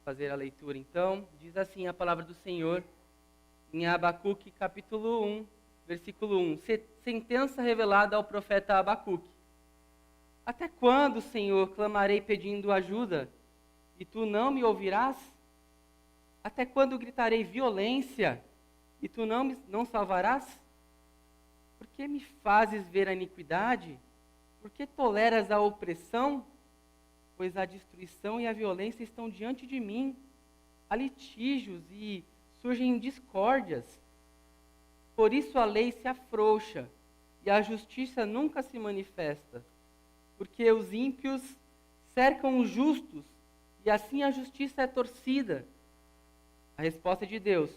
fazer a leitura então. Diz assim a palavra do Senhor em Abacuque capítulo 1, versículo 1. Sentença revelada ao profeta Abacuque. Até quando, Senhor, clamarei pedindo ajuda, e tu não me ouvirás? Até quando gritarei violência, e tu não salvarás? Por que me fazes ver a iniquidade? Por que toleras a opressão? Pois a destruição e a violência estão diante de mim. Há litígios e surgem discórdias. Por isso a lei se afrouxa e a justiça nunca se manifesta. Porque os ímpios cercam os justos e assim a justiça é torcida. A resposta de Deus: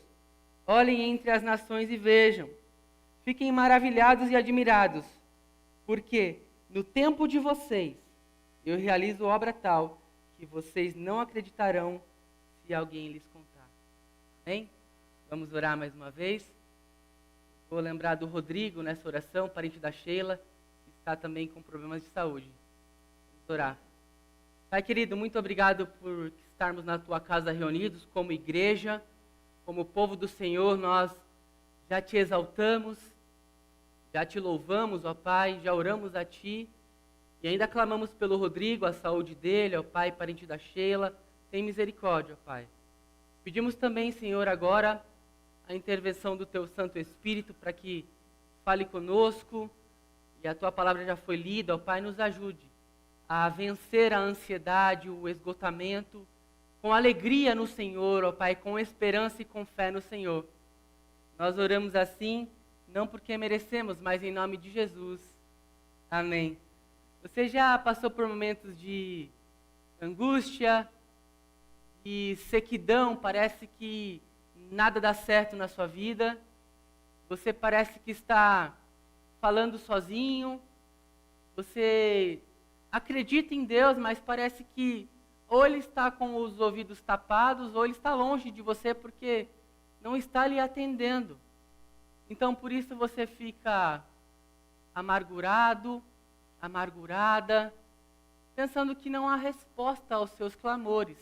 olhem entre as nações e vejam. Fiquem maravilhados e admirados, porque no tempo de vocês eu realizo obra tal que vocês não acreditarão se alguém lhes contar. Amém? Vamos orar mais uma vez. Vou lembrar do Rodrigo nessa oração, parente da Sheila, que está também com problemas de saúde. Vamos orar. Pai querido, muito obrigado por estarmos na tua casa reunidos como igreja, como povo do Senhor. Nós já te exaltamos, já te louvamos, ó Pai, já oramos a ti e ainda clamamos pelo Rodrigo, a saúde dele, ó Pai, parente da Sheila. Tem misericórdia, ó Pai. Pedimos também, Senhor, agora a intervenção do teu Santo Espírito para que fale conosco, e a tua palavra já foi lida, ó Pai, nos ajude a vencer a ansiedade, o esgotamento, com alegria no Senhor, ó Pai, com esperança e com fé no Senhor. Nós oramos assim, não porque merecemos, mas em nome de Jesus. Amém. Você já passou por momentos de angústia e sequidão? Parece que nada dá certo na sua vida. Você parece que está falando sozinho. Você acredita em Deus, mas parece que ou Ele está com os ouvidos tapados, ou Ele está longe de você porque não está lhe atendendo. Então, por isso você fica amargurado, amargurada, pensando que não há resposta aos seus clamores.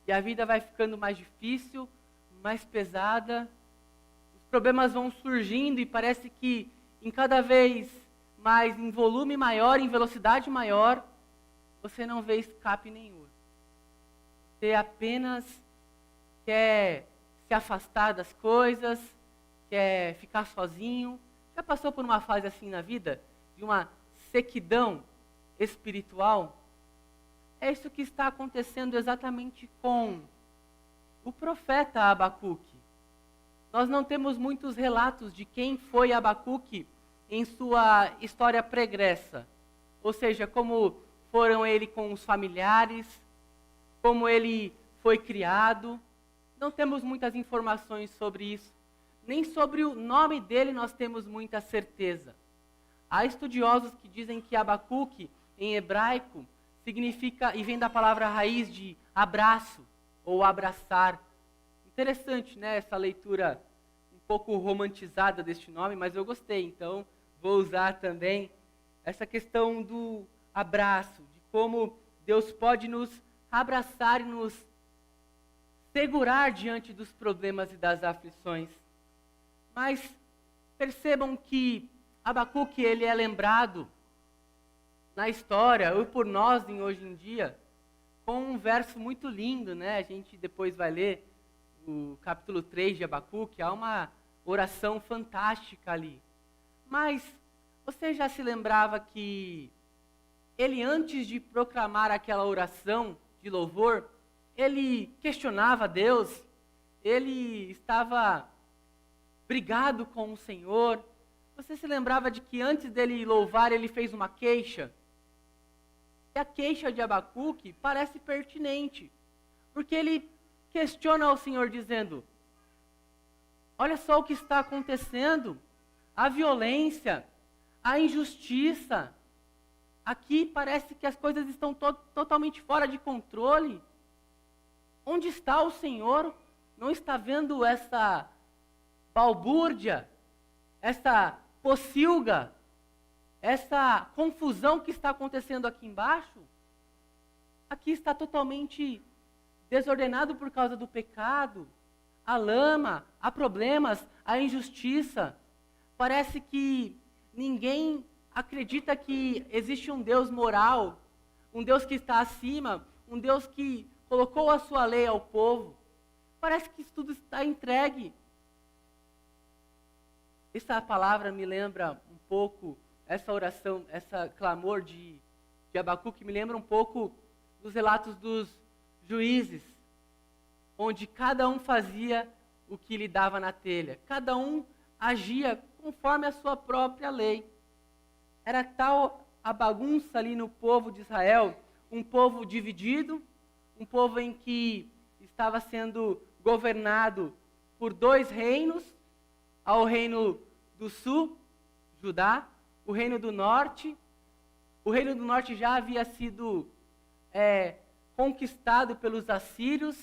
E a vida vai ficando mais difícil, mais pesada, os problemas vão surgindo e parece que em cada vez mais, em volume maior, em velocidade maior, você não vê escape nenhum. Você apenas quer se afastar das coisas, quer ficar sozinho. Já passou por uma fase assim na vida? De uma sequidão espiritual? É isso que está acontecendo exatamente com o profeta Abacuque. Nós não temos muitos relatos de quem foi Abacuque em sua história pregressa. Ou seja, como foram ele com os familiares, como ele foi criado. Não temos muitas informações sobre isso. Nem sobre o nome dele nós temos muita certeza. Há estudiosos que dizem que Abacuque, em hebraico, significa, e vem da palavra raiz de abraço, ou abraçar. Interessante, né, essa leitura um pouco romantizada deste nome, mas eu gostei, então vou usar também essa questão do abraço, de como Deus pode nos abraçar e nos segurar diante dos problemas e das aflições. Mas percebam que Abacuque, ele é lembrado na história, ou por nós hoje em dia, com um verso muito lindo, né? A gente depois vai ler o capítulo 3 de Abacuque, há uma oração fantástica ali. Mas você já se lembrava que ele, antes de proclamar aquela oração de louvor, ele questionava Deus, ele estava brigado com o Senhor. Você se lembrava de que antes dele louvar, ele fez uma queixa? E a queixa de Abacuque parece pertinente, porque ele questiona ao Senhor dizendo: olha só o que está acontecendo, a violência, a injustiça. Aqui parece que as coisas estão totalmente fora de controle. Onde está o Senhor? Não está vendo essa balbúrdia, essa pocilga, essa confusão que está acontecendo aqui embaixo? Aqui está totalmente desordenado por causa do pecado, a lama, há problemas, a injustiça. Parece que ninguém acredita que existe um Deus moral, um Deus que está acima, um Deus que colocou a sua lei ao povo. Parece que isso tudo está entregue. Essa palavra me lembra um pouco, essa oração, esse clamor de Abacuque me lembra um pouco dos relatos dos juízes, onde cada um fazia o que lhe dava na telha. Cada um agia conforme a sua própria lei. Era tal a bagunça ali no povo de Israel, um povo dividido, um povo em que estava sendo governado por 2 reinos, ao reino do sul, Judá, o reino do norte. O reino do norte já havia sido conquistado pelos assírios.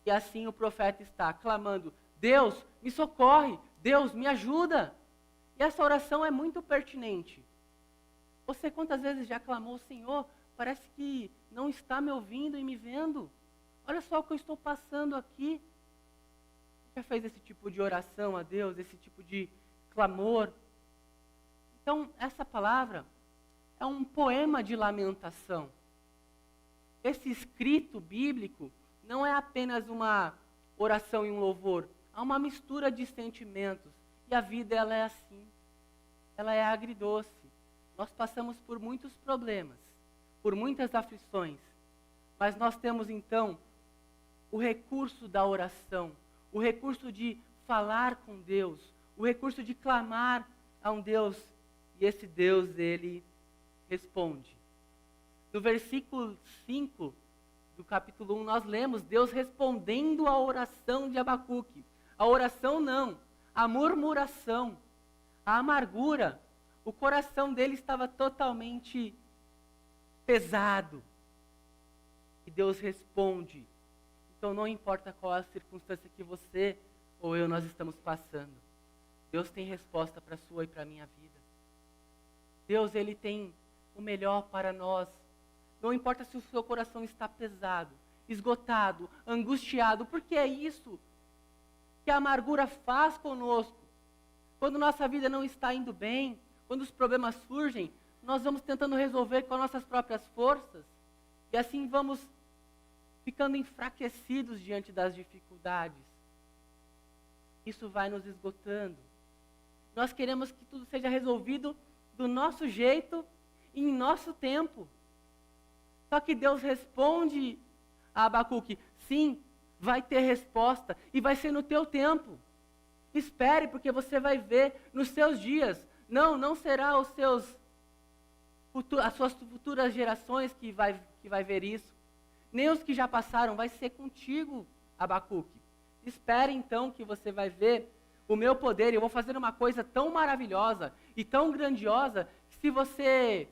E assim o profeta está clamando: Deus, me socorre, Deus, me ajuda. E essa oração é muito pertinente. Você quantas vezes já clamou: Senhor, parece que não está me ouvindo e me vendo. Olha só o que eu estou passando aqui. Já fez esse tipo de oração a Deus, esse tipo de clamor? Então, essa palavra é um poema de lamentação. Esse escrito bíblico não é apenas uma oração e um louvor. Há uma mistura de sentimentos. E a vida, ela é assim. Ela é agridoce. Nós passamos por muitos problemas, por muitas aflições. Mas nós temos, então, o recurso da oração, o recurso de falar com Deus, o recurso de clamar a um Deus. E esse Deus, ele responde. No versículo 5 do capítulo 1, nós lemos Deus respondendo à oração de Abacuque. A oração não, a murmuração, a amargura. O coração dele estava totalmente pesado. E Deus responde. Então não importa qual a circunstância que você ou eu nós estamos passando. Deus tem resposta para a sua e para a minha vida. Deus, ele tem o melhor para nós. Não importa se o seu coração está pesado, esgotado, angustiado, porque é isso que a amargura faz conosco. Quando nossa vida não está indo bem, quando os problemas surgem, nós vamos tentando resolver com as nossas próprias forças, e assim vamos ficando enfraquecidos diante das dificuldades. Isso vai nos esgotando. Nós queremos que tudo seja resolvido do nosso jeito e em nosso tempo. Só que Deus responde a Abacuque: sim, vai ter resposta e vai ser no teu tempo. Espere, porque você vai ver nos seus dias. Não será as suas futuras gerações que vai ver isso. Nem os que já passaram, vai ser contigo, Abacuque. Espere então que você vai ver o meu poder. Eu vou fazer uma coisa tão maravilhosa e tão grandiosa que se você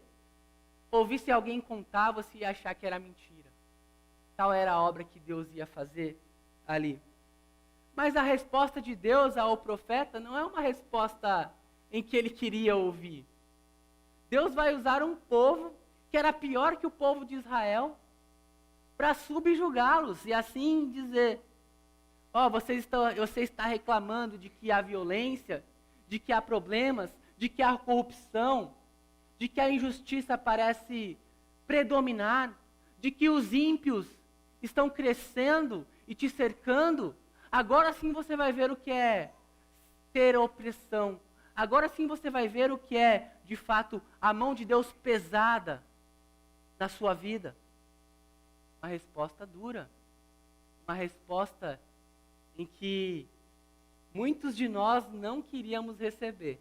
ouvisse alguém contar, você ia achar que era mentira. Tal era a obra que Deus ia fazer ali. Mas a resposta de Deus ao profeta não é uma resposta em que ele queria ouvir. Deus vai usar um povo que era pior que o povo de Israel para subjugá-los e assim dizer: você está reclamando de que há violência, de que há problemas, de que há corrupção, de que a injustiça parece predominar, de que os ímpios estão crescendo e te cercando. Agora sim você vai ver o que é ter opressão. Agora sim você vai ver o que é, de fato, a mão de Deus pesada na sua vida. Uma resposta dura. Uma resposta em que muitos de nós não queríamos receber.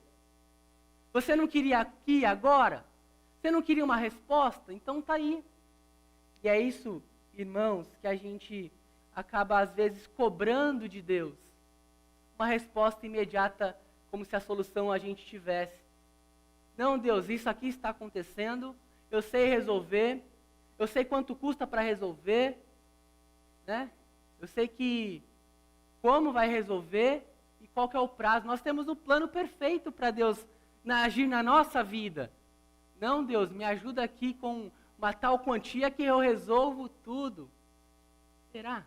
Você não queria aqui, agora? Você não queria uma resposta? Então está aí. E é isso, irmãos, que a gente acaba às vezes cobrando de Deus. Uma resposta imediata, como se a solução a gente tivesse. Não, Deus, isso aqui está acontecendo, eu sei resolver, eu sei quanto custa para resolver, né? Eu sei como vai resolver e qual que é o prazo. Nós temos o plano perfeito para Deus agir na nossa vida. Não, Deus, me ajuda aqui com uma tal quantia que eu resolvo tudo. Será?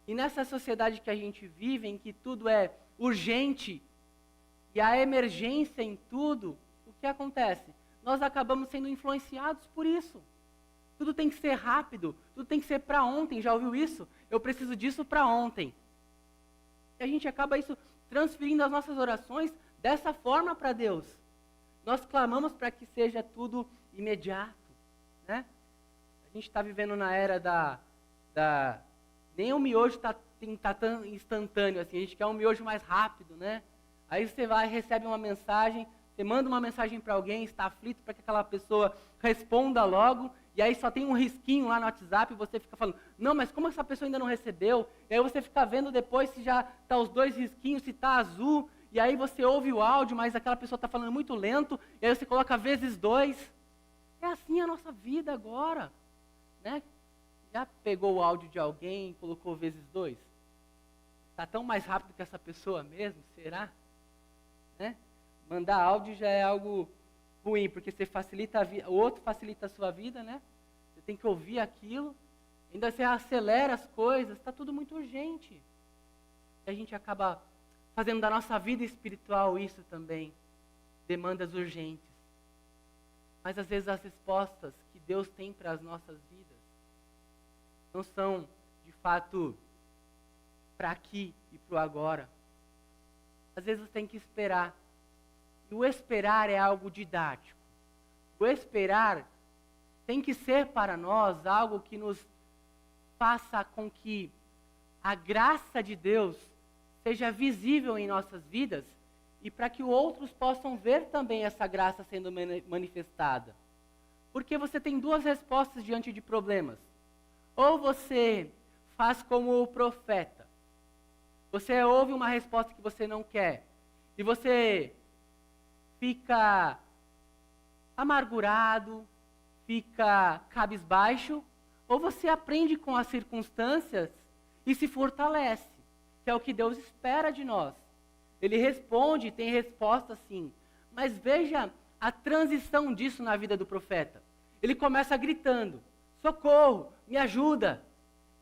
E nessa sociedade que a gente vive, em que tudo é urgente e a emergência em tudo, o que acontece? Nós acabamos sendo influenciados por isso. Tudo tem que ser rápido, tudo tem que ser para ontem. Já ouviu isso? Eu preciso disso para ontem. E a gente acaba isso transferindo as nossas orações dessa forma para Deus. Nós clamamos para que seja tudo imediato, né? A gente está vivendo na era nem o miojo está tão instantâneo assim, a gente quer um miojo mais rápido, né? Aí você vai e recebe uma mensagem, você manda uma mensagem para alguém, está aflito para que aquela pessoa responda logo, e aí só tem um risquinho lá no WhatsApp e você fica falando, não, mas como essa pessoa ainda não recebeu? E aí você fica vendo depois se já está os dois risquinhos, se está azul, e aí você ouve o áudio, mas aquela pessoa está falando muito lento, e aí você coloca ×2. É assim a nossa vida agora, né? Já pegou o áudio de alguém e colocou ×2? Está tão mais rápido que essa pessoa mesmo? Será? Né? Mandar áudio já é algo ruim, porque você facilita a vida, o outro facilita a sua vida, né? Você tem que ouvir aquilo, ainda você acelera as coisas, está tudo muito urgente. E a gente acaba fazendo da nossa vida espiritual isso também, demandas urgentes. Mas às vezes as respostas que Deus tem para as nossas vidas não são, de fato, para aqui e para o agora. Às vezes tem que esperar. E o esperar é algo didático. O esperar tem que ser para nós algo que nos faça com que a graça de Deus seja visível em nossas vidas e para que outros possam ver também essa graça sendo manifestada. Porque você tem duas respostas diante de problemas. Ou você faz como o profeta. Você ouve uma resposta que você não quer. E você fica amargurado, fica cabisbaixo. Ou você aprende com as circunstâncias e se fortalece. Que é o que Deus espera de nós. Ele responde, tem resposta sim. Mas veja a transição disso na vida do profeta. Ele começa gritando, socorro, me ajuda.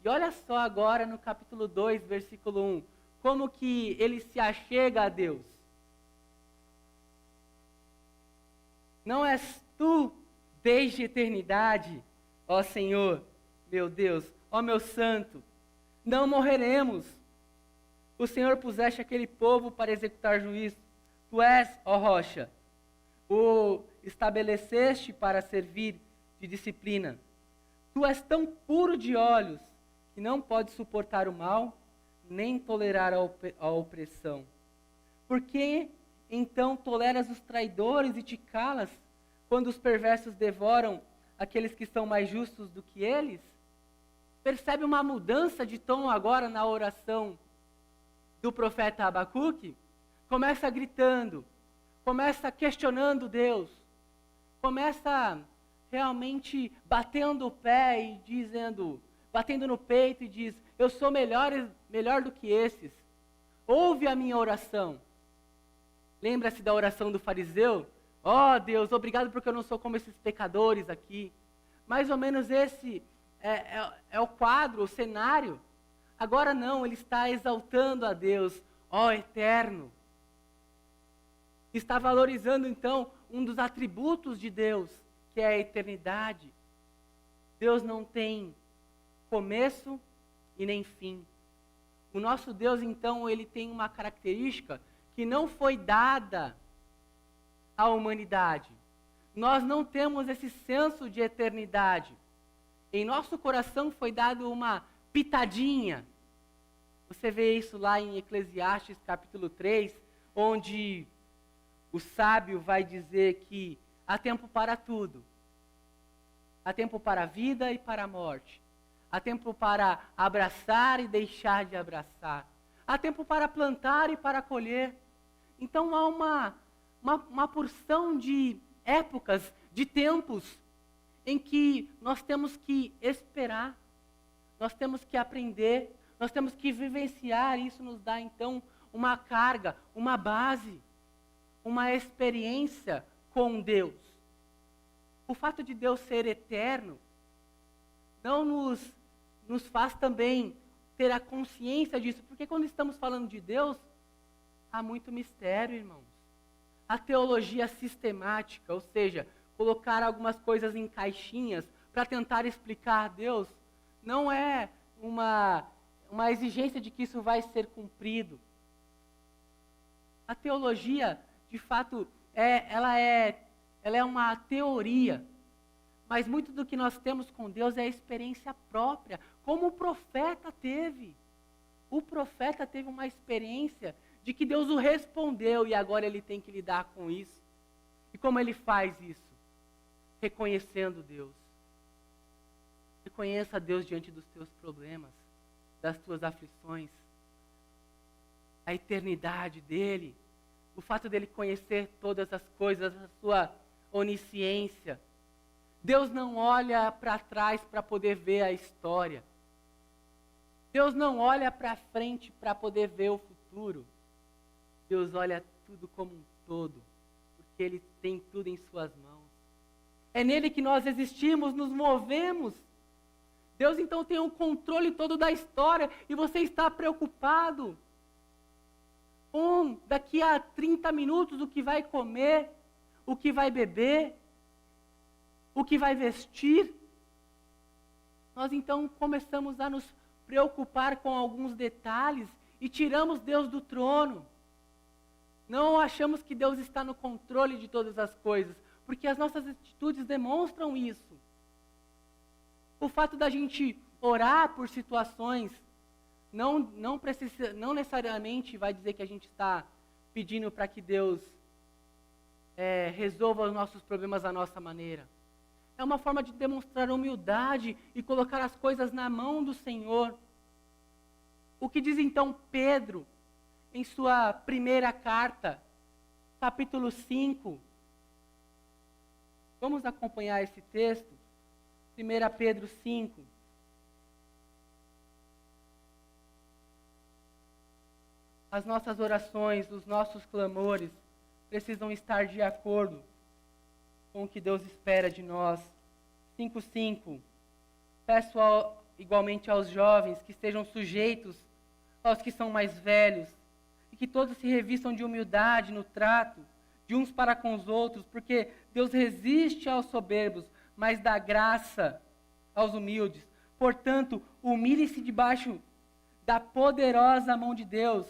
E olha só agora no capítulo 2, versículo 1, como que ele se achega a Deus. Não és tu desde a eternidade, ó Senhor, meu Deus, ó meu santo, não morreremos. O Senhor puseste aquele povo para executar juízo. Tu és, ó rocha, o estabeleceste para servir de disciplina. Tu és tão puro de olhos que não pode suportar o mal, nem tolerar a opressão. Por que então toleras os traidores e te calas quando os perversos devoram aqueles que são mais justos do que eles? Percebe uma mudança de tom agora na oração do profeta Abacuque? Começa gritando, começa questionando Deus, começa realmente batendo o pé e dizendo, batendo no peito e diz, eu sou melhor do que esses. Ouve a minha oração. Lembra-se da oração do fariseu? Ó Deus, obrigado porque eu não sou como esses pecadores aqui. Mais ou menos esse é o quadro, o cenário. Agora não, ele está exaltando a Deus, ó eterno. Está valorizando então um dos atributos de Deus, que é a eternidade. Deus não tem começo e nem fim. O nosso Deus, então, ele tem uma característica que não foi dada à humanidade. Nós não temos esse senso de eternidade. Em nosso coração foi dado uma pitadinha. Você vê isso lá em Eclesiastes capítulo 3, onde o sábio vai dizer que há tempo para tudo. Há tempo para a vida e para a morte. Há tempo para abraçar e deixar de abraçar. Há tempo para plantar e para colher. Então há uma porção de épocas, de tempos, em que nós temos que esperar, nós temos que aprender, nós temos que vivenciar. Isso nos dá então uma carga, uma base, uma experiência com Deus. O fato de Deus ser eterno não nos faz também ter a consciência disso, porque quando estamos falando de Deus, há muito mistério, irmãos. A teologia sistemática, ou seja, colocar algumas coisas em caixinhas para tentar explicar Deus, não é uma exigência de que isso vai ser cumprido. A teologia, de fato, ela é uma teoria, mas muito do que nós temos com Deus é a experiência própria, como o profeta teve. O profeta teve uma experiência de que Deus o respondeu e agora ele tem que lidar com isso. E como ele faz isso? Reconhecendo Deus. Reconheça Deus diante dos teus problemas, das tuas aflições. A eternidade dele, o fato dele conhecer todas as coisas, a sua onisciência. Deus não olha para trás para poder ver a história. Deus não olha para frente para poder ver o futuro. Deus olha tudo como um todo, porque Ele tem tudo em suas mãos. É nele que nós existimos, nos movemos. Deus então tem o controle todo da história e você está preocupado com daqui a 30 minutos o que vai comer, o que vai beber, o que vai vestir. Nós então começamos a nos preocupar com alguns detalhes e tiramos Deus do trono. Não achamos que Deus está no controle de todas as coisas, porque as nossas atitudes demonstram isso. O fato da gente orar por situações não necessariamente vai dizer que a gente está pedindo para que Deus resolva os nossos problemas da nossa maneira. É uma forma de demonstrar humildade e colocar as coisas na mão do Senhor. O que diz então Pedro em sua primeira carta, capítulo 5? Vamos acompanhar esse texto? 1 Pedro 5. As nossas orações, os nossos clamores precisam estar de acordo com o que Deus espera de nós. 5:5. Peço igualmente aos jovens que estejam sujeitos aos que são mais velhos e que todos se revistam de humildade no trato de uns para com os outros, porque Deus resiste aos soberbos, mas dá graça aos humildes. Portanto, humilhe-se debaixo da poderosa mão de Deus,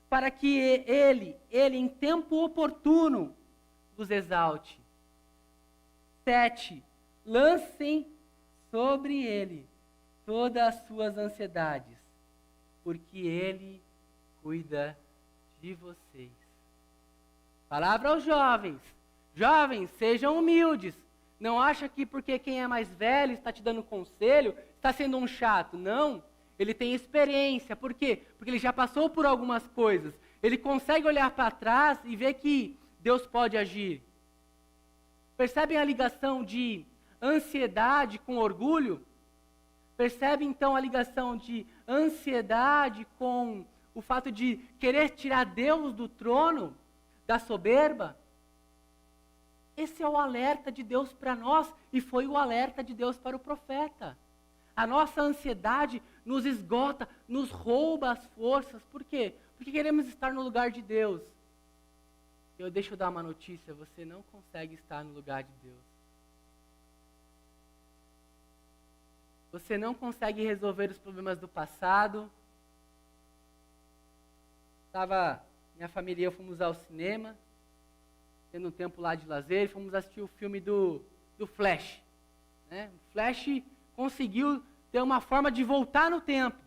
para que Ele em tempo oportuno, vos exalte. 7. Lancem sobre Ele todas as suas ansiedades, porque Ele cuida de vocês. Palavra aos jovens. Jovens, sejam humildes. Não acha que porque quem é mais velho está te dando conselho, está sendo um chato. Não. Ele tem experiência. Por quê? Porque ele já passou por algumas coisas. Ele consegue olhar para trás e ver que Deus pode agir. Percebem a ligação de ansiedade com orgulho? Percebem então a ligação de ansiedade com o fato de querer tirar Deus do trono, da soberba? Esse é o alerta de Deus para nós e foi o alerta de Deus para o profeta. A nossa ansiedade nos esgota, nos rouba as forças. Por quê? Porque queremos estar no lugar de Deus. Deixa eu dar uma notícia, você não consegue estar no lugar de Deus. Você não consegue resolver os problemas do passado. Minha família e eu fomos ao cinema, tendo um tempo lá de lazer, fomos assistir o filme do Flash. Né? O Flash conseguiu ter uma forma de voltar no tempo,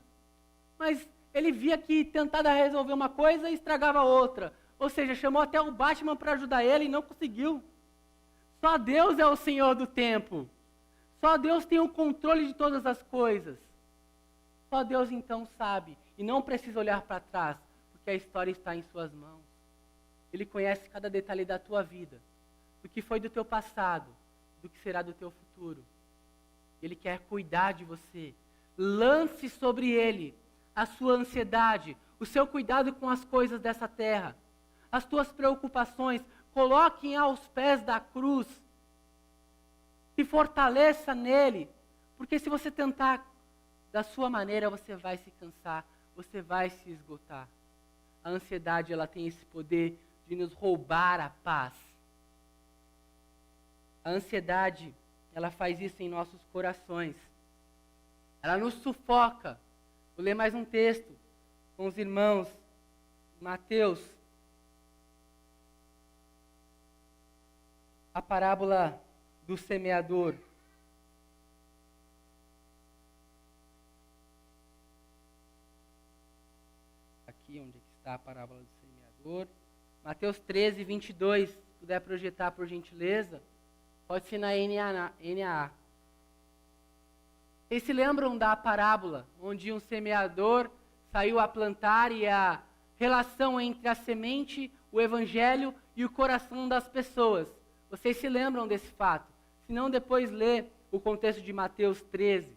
mas ele via que tentava resolver uma coisa e estragava outra. Ou seja, chamou até o Batman para ajudar ele e não conseguiu. Só Deus é o Senhor do tempo. Só Deus tem o controle de todas as coisas. Só Deus então sabe e não precisa olhar para trás, porque a história está em suas mãos. Ele conhece cada detalhe da tua vida, do que foi do teu passado, do que será do teu futuro. Ele quer cuidar de você. Lance sobre Ele a sua ansiedade, o seu cuidado com as coisas dessa terra, as tuas preocupações, coloquem aos pés da cruz. Se fortaleça nele, Porque se você tentar da sua maneira, você vai se cansar, você vai se esgotar. A ansiedade, ela tem esse poder de nos roubar a paz. A ansiedade, ela faz isso em nossos corações. Ela nos sufoca. Vou ler mais um texto com os irmãos. Mateus. A parábola do semeador. Aqui onde está a parábola do semeador. Mateus 13, 22. Se puder projetar, por gentileza. Pode ser na NAA. Vocês se lembram da parábola onde um semeador saiu a plantar e a relação entre a semente, o evangelho e o coração das pessoas? Vocês se lembram desse fato? Se não, depois lê o contexto de Mateus 13.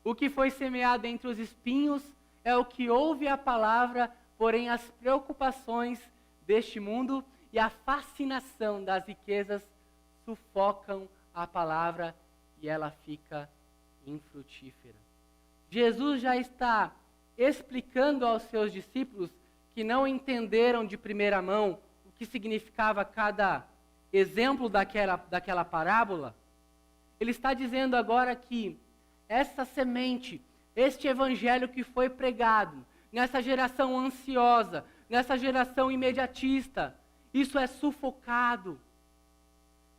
O que foi semeado entre os espinhos é o que ouve a palavra, porém as preocupações deste mundo e a fascinação das riquezas sufocam a palavra e ela fica infrutífera. Jesus já está explicando aos seus discípulos que não entenderam de primeira mão o que significava cada exemplo daquela parábola. Ele está dizendo agora que essa semente, este evangelho que foi pregado nessa geração ansiosa, nessa geração imediatista, isso é sufocado.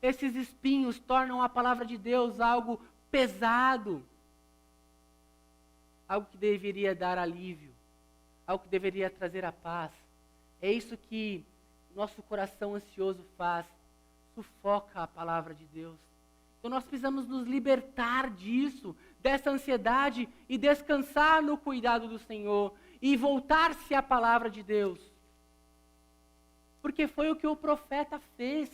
Esses espinhos tornam a palavra de Deus algo pesado, algo que deveria dar alívio, algo que deveria trazer a paz. É isso que nosso coração ansioso faz, sufoca a palavra de Deus. Então nós precisamos nos libertar disso, dessa ansiedade e descansar no cuidado do Senhor e voltar-se à palavra de Deus. Porque foi o que o profeta fez.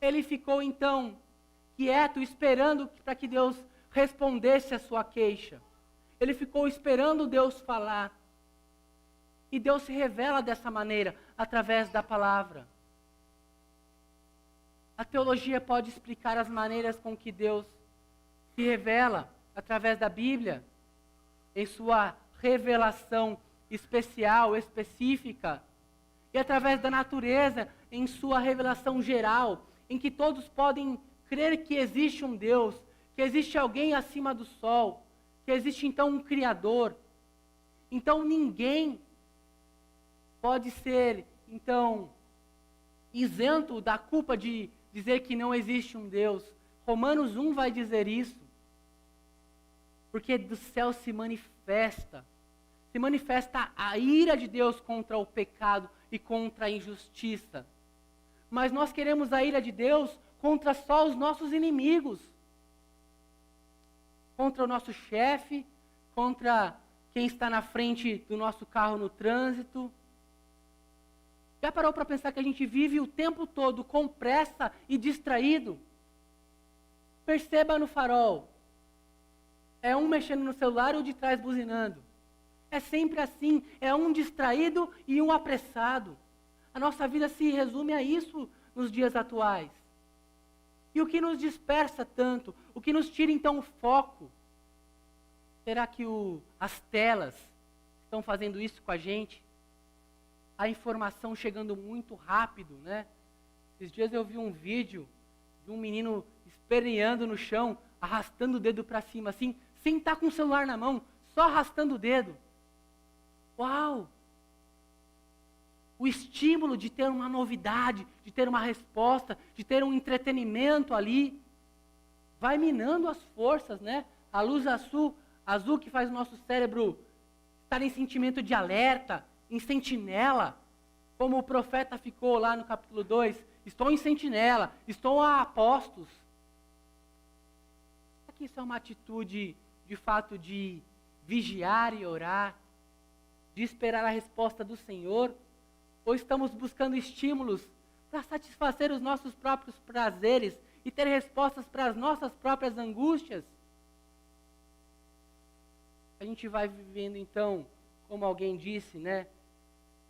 Ele ficou então quieto, esperando para que Deus respondesse a sua queixa. Ele ficou esperando Deus falar. E Deus se revela dessa maneira, através da palavra. A teologia pode explicar as maneiras com que Deus se revela através da Bíblia, em sua revelação especial, específica, e através da natureza, em sua revelação geral, em que todos podem crer que existe um Deus, que existe alguém acima do sol, que existe então um Criador. Então ninguém pode ser, então, isento da culpa de dizer que não existe um Deus. Romanos 1 vai dizer isso. Porque do céu se manifesta a ira de Deus contra o pecado e contra a injustiça. Mas nós queremos a ira de Deus contra só os nossos inimigos. Contra o nosso chefe, contra quem está na frente do nosso carro no trânsito. Já parou para pensar que a gente vive o tempo todo com pressa e distraído? Perceba no farol. É um mexendo no celular e o de trás buzinando. É sempre assim, é um distraído e um apressado. A nossa vida se resume a isso nos dias atuais. E o que nos dispersa tanto? O que nos tira então o foco? Será que as telas estão fazendo isso com a gente? A informação chegando muito rápido, né? Esses dias eu vi um vídeo de um menino esperneando no chão, arrastando o dedo para cima, assim, sem estar com o celular na mão, só arrastando o dedo. Uau! O estímulo de ter uma novidade, de ter uma resposta, de ter um entretenimento ali, vai minando as forças, né? A luz azul que faz o nosso cérebro estar em sentimento de alerta, em sentinela, como o profeta ficou lá no capítulo 2, estou em sentinela, estou a postos. Será que isso é uma atitude, de fato, de vigiar e orar, de esperar a resposta do Senhor? Ou estamos buscando estímulos para satisfazer os nossos próprios prazeres e ter respostas para as nossas próprias angústias? A gente vai vivendo, então, como alguém disse, né?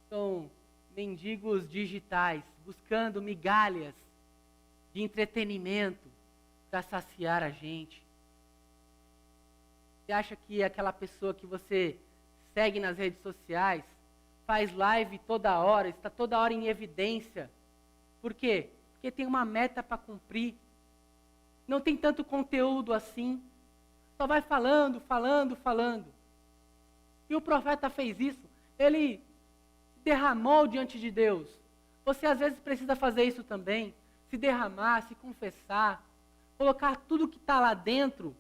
São mendigos digitais, buscando migalhas de entretenimento, para saciar a gente. Você acha que aquela pessoa que você segue nas redes sociais, faz live toda hora, está toda hora em evidência? Por quê? Porque tem uma meta para cumprir. Não tem tanto conteúdo assim. Só vai falando, falando, falando. E o profeta fez isso. Ele derramou diante de Deus. Você às vezes precisa fazer isso também. Se derramar, se confessar. Colocar tudo que está lá dentro,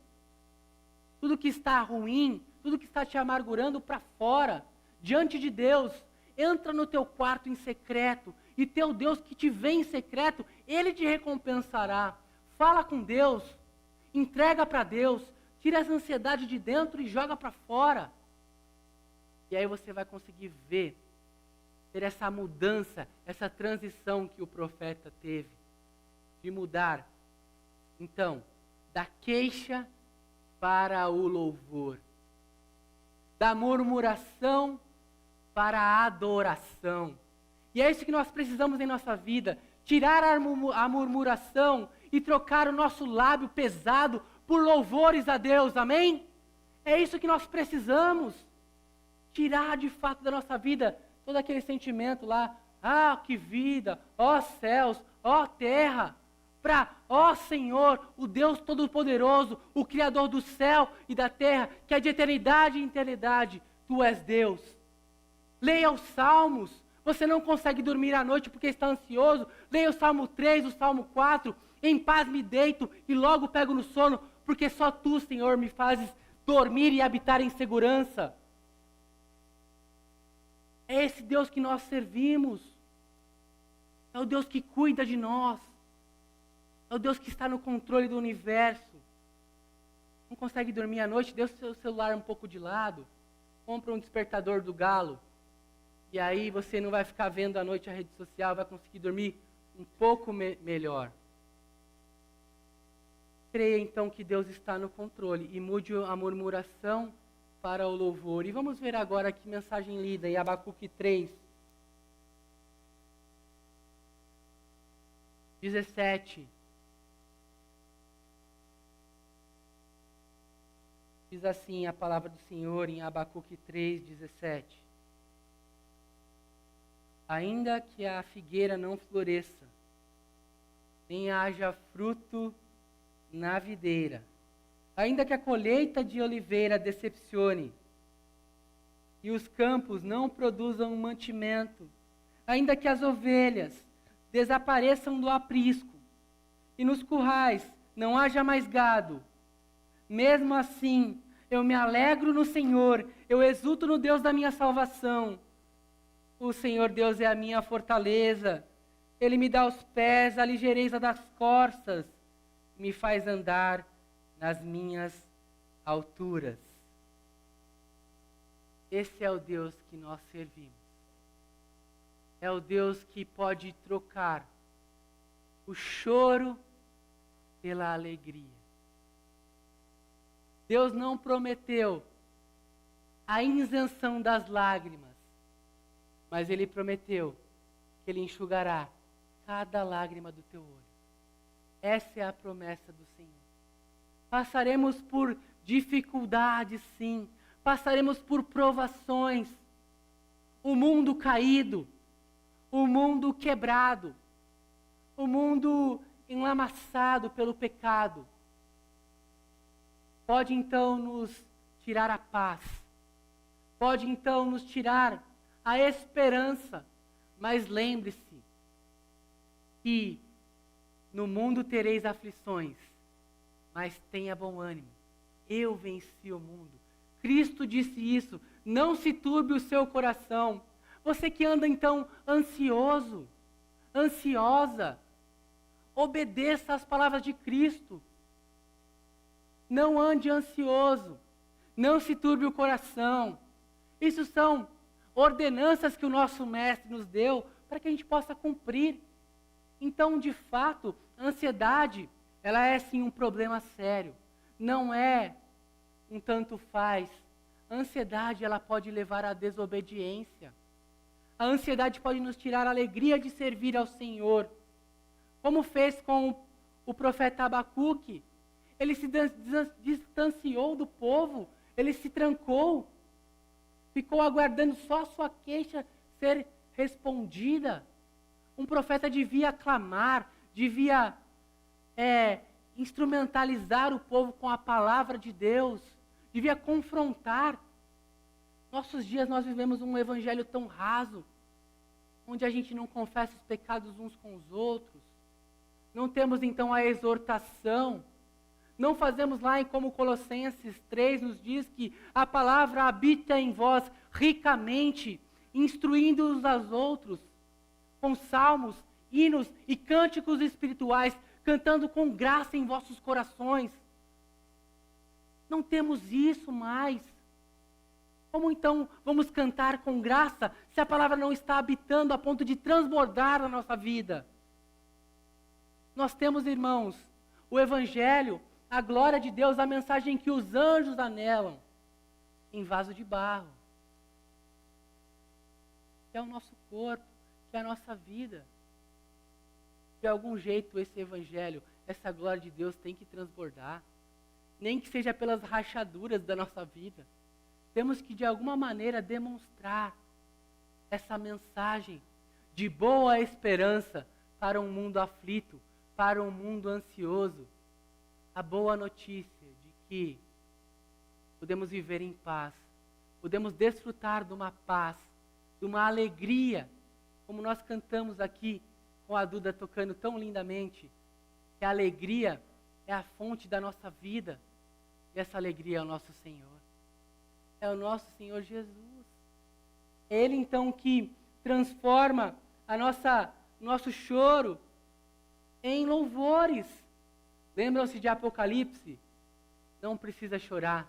tudo que está ruim, tudo que está te amargurando para fora, diante de Deus. Entra no teu quarto em secreto, e teu Deus que te vê em secreto, Ele te recompensará. Fala com Deus, entrega para Deus, tira essa ansiedade de dentro e joga para fora. E aí você vai conseguir ter essa mudança, essa transição que o profeta teve, de mudar, então, da queixa para o louvor, da murmuração para a adoração. E é isso que nós precisamos em nossa vida, tirar a murmuração e trocar o nosso lábio pesado por louvores a Deus, amém? É isso que nós precisamos, tirar de fato da nossa vida todo aquele sentimento lá, que vida, ó céus, ó terra, para, ó Senhor, o Deus Todo-Poderoso, o Criador do céu e da terra, que é de eternidade em eternidade, Tu és Deus. Leia os Salmos. Você não consegue dormir à noite porque está ansioso? Leia o Salmo 3, o Salmo 4. Em paz me deito e logo pego no sono, porque só Tu, Senhor, me fazes dormir e habitar em segurança. É esse Deus que nós servimos. É o Deus que cuida de nós. É o Deus que está no controle do universo. Não consegue dormir à noite? Deixa o seu celular um pouco de lado. Compra um despertador do galo. E aí você não vai ficar vendo à noite a rede social, vai conseguir dormir um pouco melhor. Creia então que Deus está no controle e mude a murmuração para o louvor. E vamos ver agora que mensagem lida em Abacuque 3, 17. Diz assim a palavra do Senhor em Abacuque 3, 17. Ainda que a figueira não floresça, nem haja fruto na videira, ainda que a colheita de oliveira decepcione, e os campos não produzam mantimento, ainda que as ovelhas desapareçam do aprisco, e nos currais não haja mais gado, mesmo assim eu me alegro no Senhor, eu exulto no Deus da minha salvação. O Senhor Deus é a minha fortaleza, Ele me dá aos pés a ligeireza das corças, me faz andar nas minhas alturas. Esse é o Deus que nós servimos. É o Deus que pode trocar o choro pela alegria. Deus não prometeu a isenção das lágrimas, mas Ele prometeu que Ele enxugará cada lágrima do teu olho. Essa é a promessa do Senhor. Passaremos por dificuldades, sim. Passaremos por provações. O mundo caído, o mundo quebrado, o mundo enlamaçado pelo pecado. Pode então nos tirar a paz. Pode então nos tirar a esperança. Mas lembre-se que no mundo tereis aflições, mas tenha bom ânimo. Eu venci o mundo. Cristo disse isso. Não se turbe o seu coração. Você que anda então ansioso, ansiosa, obedeça às palavras de Cristo. Não ande ansioso. Não se turbe o coração. Isso são ordenanças que o nosso mestre nos deu para que a gente possa cumprir. Então, de fato, a ansiedade, ela é sim um problema sério. Não é um tanto faz. A ansiedade, ela pode levar à desobediência. A ansiedade pode nos tirar a alegria de servir ao Senhor. Como fez com o profeta Abacuque, ele se distanciou do povo, ele se trancou, ficou aguardando só a sua queixa ser respondida. Um profeta devia clamar, devia instrumentalizar o povo com a palavra de Deus, devia confrontar. Nossos dias nós vivemos um evangelho tão raso, onde a gente não confessa os pecados uns com os outros, não temos então a exortação, não fazemos lá como Colossenses 3 nos diz que a palavra habita em vós ricamente, instruindo uns aos outros, com salmos, hinos e cânticos espirituais, cantando com graça em vossos corações. Não temos isso mais. Como então vamos cantar com graça se a palavra não está habitando a ponto de transbordar na nossa vida? Nós temos, irmãos, o Evangelho, a glória de Deus, a mensagem que os anjos anelam, em vaso de barro. Que é o nosso corpo, que é a nossa vida. De algum jeito esse Evangelho, essa glória de Deus tem que transbordar. Nem que seja pelas rachaduras da nossa vida. Temos que, de alguma maneira, demonstrar essa mensagem de boa esperança para um mundo aflito, para um mundo ansioso. A boa notícia de que podemos viver em paz, podemos desfrutar de uma paz, de uma alegria, como nós cantamos aqui com a Duda tocando tão lindamente, que a alegria é a fonte da nossa vida, e essa alegria é o nosso Senhor. É o nosso Senhor Jesus. É Ele então que transforma nosso choro em louvores. Lembram-se de Apocalipse? Não precisa chorar.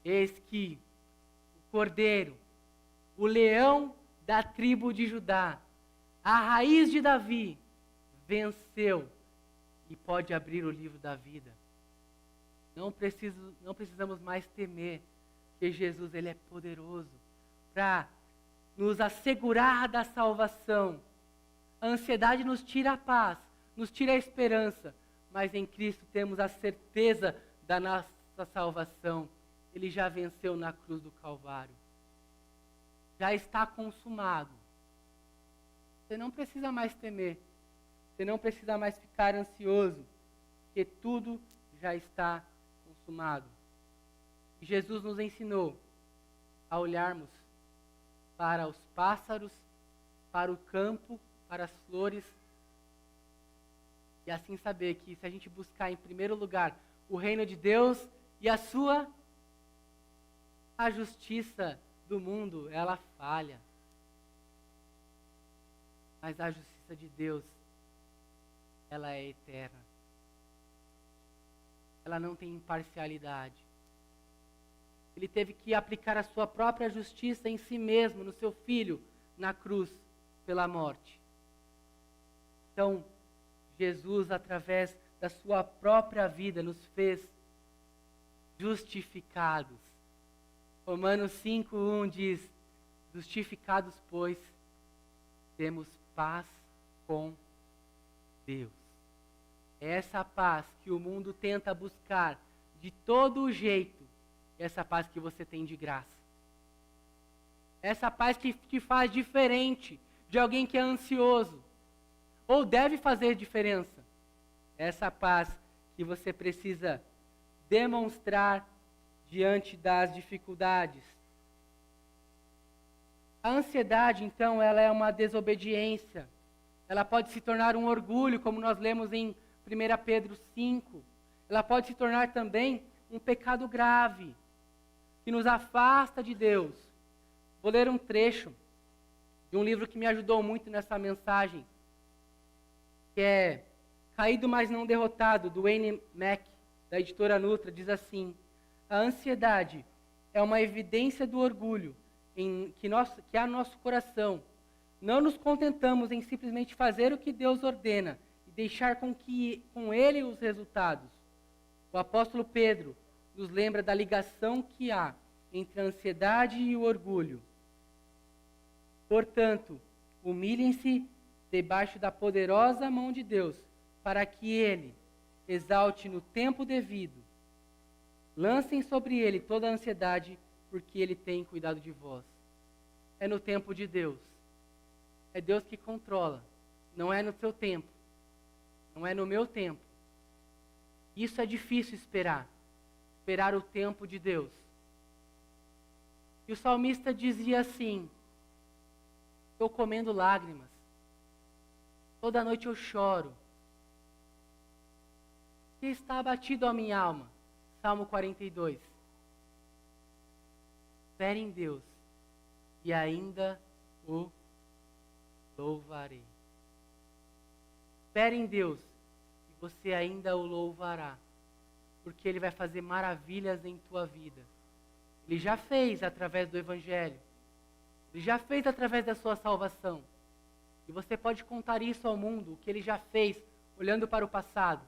Eis que o Cordeiro, o leão da tribo de Judá, a raiz de Davi, venceu e pode abrir o livro da vida. Não precisamos mais temer, porque Jesus ele é poderoso para nos assegurar da salvação. A ansiedade nos tira a paz, nos tira a esperança, mas em Cristo temos a certeza da nossa salvação. Ele já venceu na cruz do Calvário. Já está consumado. Você não precisa mais temer. Você não precisa mais ficar ansioso, porque tudo já está consumado. E Jesus nos ensinou a olharmos para os pássaros, para o campo, para as flores, e assim saber que se a gente buscar em primeiro lugar o reino de Deus e a justiça do mundo, ela falha. Mas a justiça de Deus, ela é eterna. Ela não tem imparcialidade. Ele teve que aplicar a sua própria justiça em si mesmo, no seu filho, na cruz, pela morte. Então, Jesus, através da sua própria vida, nos fez justificados. Romanos 5:1 diz: justificados, pois, temos paz com Deus. É essa paz que o mundo tenta buscar de todo jeito, essa paz que você tem de graça. Essa paz que te faz diferente de alguém que é ansioso, ou deve fazer diferença. Essa paz que você precisa demonstrar diante das dificuldades. A ansiedade, então, ela é uma desobediência. Ela pode se tornar um orgulho, como nós lemos em 1 Pedro 5. Ela pode se tornar também um pecado grave, que nos afasta de Deus. Vou ler um trecho de um livro que me ajudou muito nessa mensagem, que é Caído, mas não derrotado, do Wayne Mack, da editora Nutra, diz assim: a ansiedade é uma evidência do orgulho que há no nosso coração. Não nos contentamos em simplesmente fazer o que Deus ordena e deixar com Ele os resultados. O apóstolo Pedro nos lembra da ligação que há entre a ansiedade e o orgulho. Portanto, humilhem-se debaixo da poderosa mão de Deus, para que ele exalte no tempo devido. Lancem sobre ele toda a ansiedade, porque ele tem cuidado de vós. É no tempo de Deus. É Deus que controla. Não é no seu tempo. Não é no meu tempo. Isso é difícil esperar. Esperar o tempo de Deus. E o salmista dizia assim: estou comendo lágrimas. Toda noite eu choro. Que está abatido a minha alma. Salmo 42. Espere em Deus e ainda o louvarei. Espere em Deus e você ainda o louvará, porque Ele vai fazer maravilhas em tua vida. Ele já fez através do Evangelho. Ele já fez através da sua salvação. E você pode contar isso ao mundo, o que Ele já fez, olhando para o passado.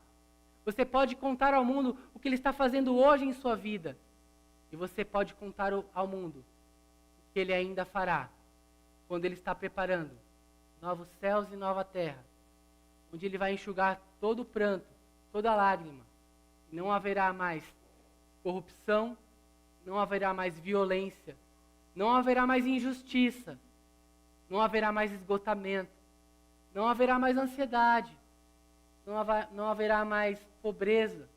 Você pode contar ao mundo o que Ele está fazendo hoje em sua vida. E você pode contar ao mundo o que Ele ainda fará, quando Ele está preparando novos céus e nova terra, onde Ele vai enxugar todo o pranto, toda a lágrima. Não haverá mais corrupção, não haverá mais violência, não haverá mais injustiça, não haverá mais esgotamento, não haverá mais ansiedade, não haverá mais pobreza,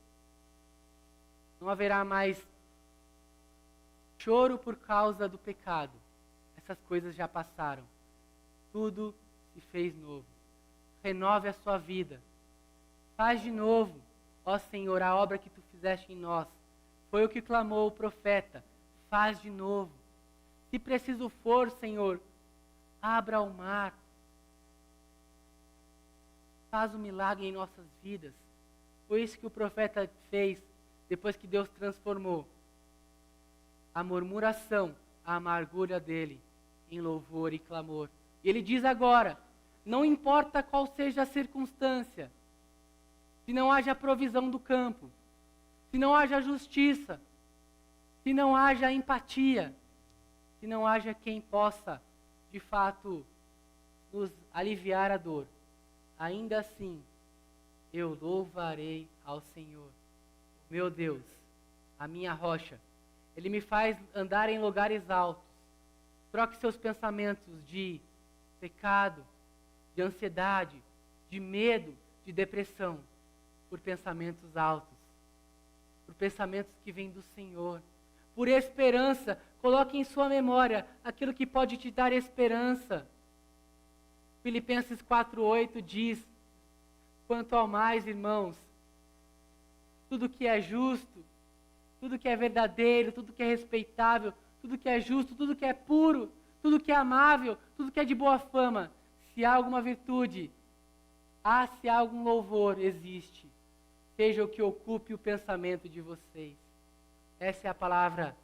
não haverá mais choro por causa do pecado. Essas coisas já passaram. Tudo se fez novo. Renove a sua vida. Faz de novo, ó Senhor, a obra que Tu fizeste em nós. Foi o que clamou o profeta. Faz de novo. Se preciso for, Senhor, abra o mar. Faz um milagre em nossas vidas. Foi isso que o profeta fez depois que Deus transformou a murmuração, a amargura dele em louvor e clamor. E ele diz agora: não importa qual seja a circunstância, se não haja provisão do campo, se não haja justiça, se não haja empatia, se não haja quem possa, de fato, nos aliviar a dor, ainda assim, eu louvarei ao Senhor, meu Deus, a minha rocha. Ele me faz andar em lugares altos. Troque seus pensamentos de pecado, de ansiedade, de medo, de depressão, por pensamentos altos, por pensamentos que vêm do Senhor, por esperança. Coloque em sua memória aquilo que pode te dar esperança. Filipenses 4:8 diz: quanto ao mais, irmãos, tudo que é justo, tudo que é verdadeiro, tudo que é respeitável, tudo que é justo, tudo que é puro, tudo que é amável, tudo que é de boa fama, se há alguma virtude, se há algum louvor, existe. Seja o que ocupe o pensamento de vocês. Essa é a palavra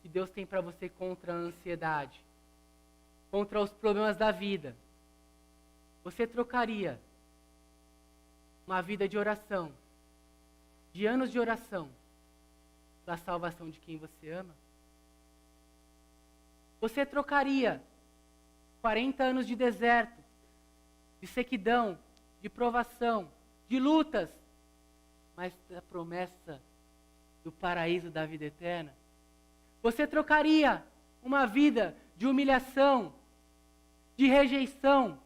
que Deus tem para você contra a ansiedade, contra os problemas da vida. Você trocaria uma vida de oração, de anos de oração, pela salvação de quem você ama? Você trocaria 40 anos de deserto, de sequidão, de provação, de lutas, mas da promessa do paraíso da vida eterna? Você trocaria uma vida de humilhação, de rejeição,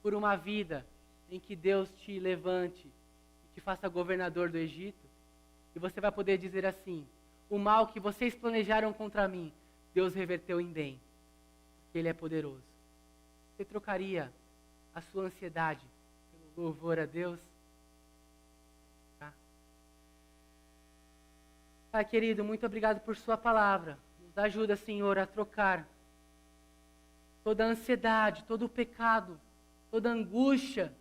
por uma vida em que Deus te levante e te faça governador do Egito? E você vai poder dizer assim: o mal que vocês planejaram contra mim, Deus reverteu em bem, porque Ele é poderoso. Você trocaria a sua ansiedade pelo louvor a Deus? Tá? Pai querido, muito obrigado por sua palavra. Nos ajuda, Senhor, a trocar toda a ansiedade, todo o pecado, toda a angústia,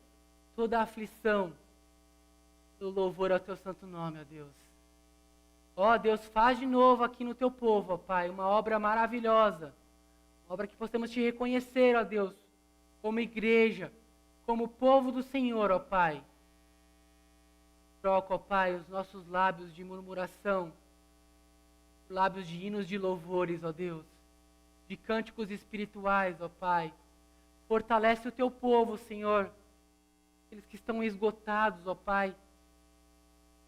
toda a aflição, pelo louvor ao Teu santo nome, ó Deus. Ó Deus, faz de novo aqui no Teu povo, ó Pai, uma obra maravilhosa, uma obra que possamos Te reconhecer, ó Deus, como igreja, como povo do Senhor, ó Pai. Troca, ó Pai, os nossos lábios de murmuração, lábios de hinos de louvores, ó Deus, de cânticos espirituais, ó Pai. Fortalece o Teu povo, Senhor. aqueles que estão esgotados, ó Pai,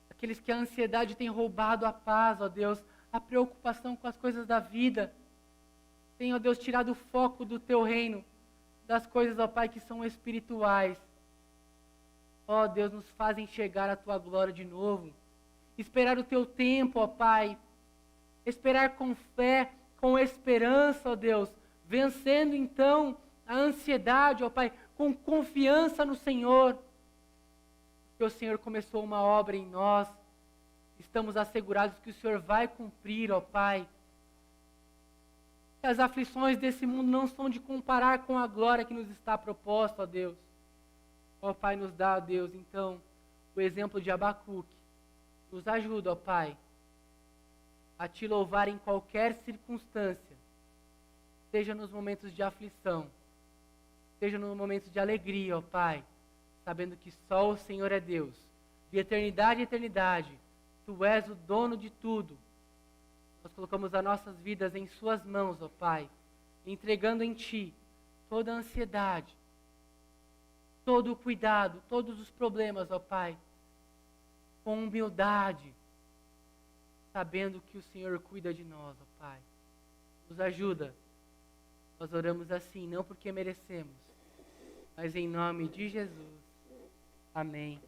aqueles que a ansiedade tem roubado a paz, ó Deus, a preocupação com as coisas da vida, tem, ó Deus, tirado o foco do Teu reino, das coisas, ó Pai, que são espirituais. Ó Deus, nos faz enxergar a Tua glória de novo, esperar o Teu tempo, ó Pai, esperar com fé, com esperança, ó Deus, vencendo então a ansiedade, ó Pai, com confiança no Senhor, porque o Senhor começou uma obra em nós, estamos assegurados que o Senhor vai cumprir, ó Pai. As aflições desse mundo não são de comparar com a glória que nos está proposta, ó Deus. Ó Pai, nos dá, ó Deus, então, o exemplo de Abacuque. Nos ajuda, ó Pai, a Te louvar em qualquer circunstância, seja nos momentos de aflição, seja nos momentos de alegria, ó Pai, sabendo que só o Senhor é Deus. De eternidade em eternidade, Tu és o dono de tudo. Nós colocamos as nossas vidas em Suas mãos, ó Pai, entregando em Ti toda a ansiedade, todo o cuidado, todos os problemas, ó Pai, com humildade, sabendo que o Senhor cuida de nós, ó Pai. Nos ajuda. Nós oramos assim, não porque merecemos, mas em nome de Jesus. Amém.